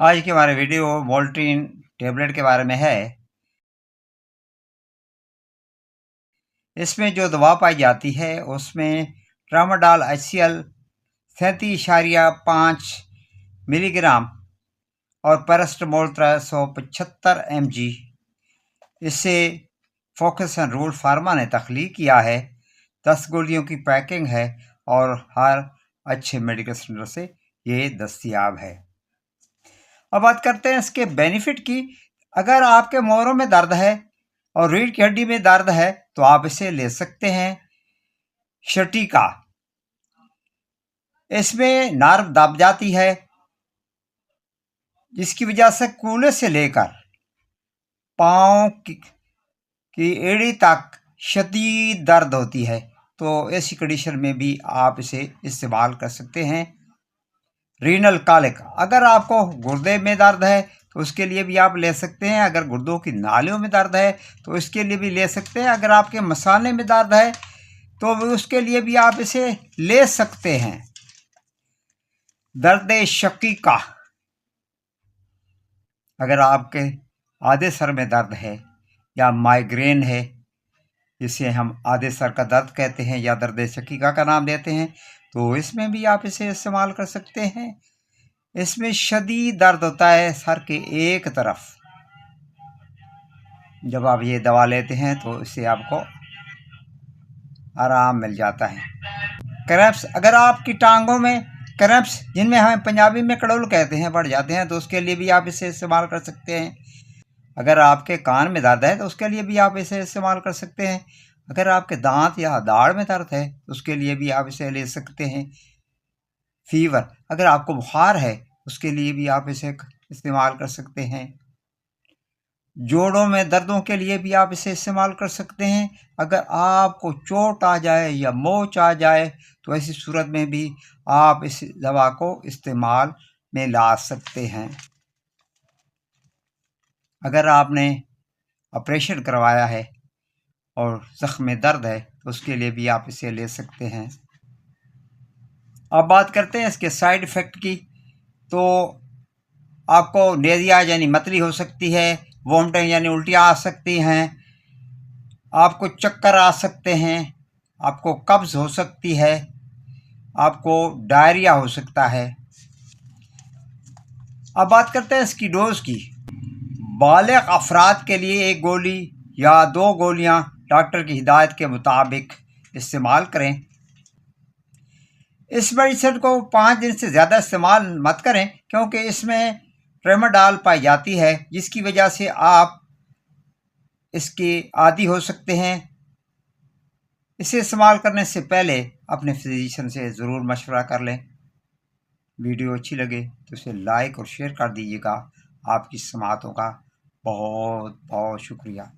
आज की हमारी वीडियो वोल्ट्रीन टेबलेट के बारे में है। इसमें जो दवा पाई जाती है उसमें ट्रामाडोल HCl 37.5 मिलीग्राम और पैरास्टामोल 375 mg। इसे फोकस एंड रूल फार्मा ने तख्लीक किया है। 10 गोलियों की पैकिंग है और हर अच्छे मेडिकल सेंटर से ये दस्तयाब है। अब बात करते हैं इसके बेनिफिट की। अगर आपके मोरों में दर्द है और रीढ़ की हड्डी में दर्द है तो आप इसे ले सकते हैं। शटीका, इसमें नर्व दब जाती है जिसकी वजह से कूल्हे से लेकर पाँव की एड़ी तक शदीद दर्द होती है, तो ऐसी कंडीशन में भी आप इसे इस्तेमाल कर सकते हैं। रीनल कालिक, अगर आपको गुर्दे में दर्द है तो उसके लिए भी आप ले सकते हैं। अगर गुर्दों की नालियों में दर्द है तो इसके लिए भी ले सकते हैं। अगर आपके मसाने में दर्द है तो उसके लिए भी आप इसे ले सकते हैं। दर्द शकीका, अगर आपके आधे सर में दर्द है या माइग्रेन है, जिसे हम आधे सर का दर्द कहते हैं या दर्द शकीका का नाम देते हैं, तो इसमें भी आप इसे इस्तेमाल कर सकते हैं। इसमें शदीद दर्द होता है सर के एक तरफ। जब आप ये दवा लेते हैं तो इससे आपको आराम मिल जाता है। क्रैम्प्स, अगर आपकी टांगों में क्रैम्प्स, जिनमें हमें पंजाबी में कड़ोल कहते हैं, बढ़ जाते हैं, तो उसके लिए भी आप इसे इस्तेमाल कर सकते हैं। अगर आपके कान में दर्द है तो उसके लिए भी आप इसे इस्तेमाल कर सकते हैं। अगर आपके दांत या दाढ़ में दर्द है तो उसके लिए भी आप इसे ले सकते हैं। फीवर, अगर आपको बुखार है उसके लिए भी आप इसे इस्तेमाल कर सकते हैं। जोड़ों में दर्दों के लिए भी आप इसे इस्तेमाल कर सकते हैं। अगर आपको चोट आ जाए या मोच आ जाए तो ऐसी सूरत में भी आप इस दवा को इस्तेमाल में ला सकते हैं। अगर आपने ऑपरेशन करवाया है और ज़ख्म में दर्द है तो उसके लिए भी आप इसे ले सकते हैं। अब बात करते हैं इसके साइड इफ़ेक्ट की। तो आपको नेज़िया यानी मतली हो सकती है, वोमिटिंग यानी उल्टियाँ आ सकती हैं, आपको चक्कर आ सकते हैं, आपको कब्ज़ हो सकती है, आपको डायरिया हो सकता है। अब बात करते हैं इसकी डोज़ की। बालिग अफराद के लिए 1 गोली या 2 गोलियां डॉक्टर की हिदायत के मुताबिक इस्तेमाल करें। इस मेडिसिन को 5 दिन से ज़्यादा इस्तेमाल मत करें क्योंकि इसमें ट्रामाडोल पाई जाती है, जिसकी वजह से आप इसके आदी हो सकते हैं। इसे इस्तेमाल करने से पहले अपने फिजिशियन से ज़रूर मशवरा कर लें। वीडियो अच्छी लगे तो इसे लाइक और शेयर कर दीजिएगा। आपकी समातों का बहुत बहुत शुक्रिया।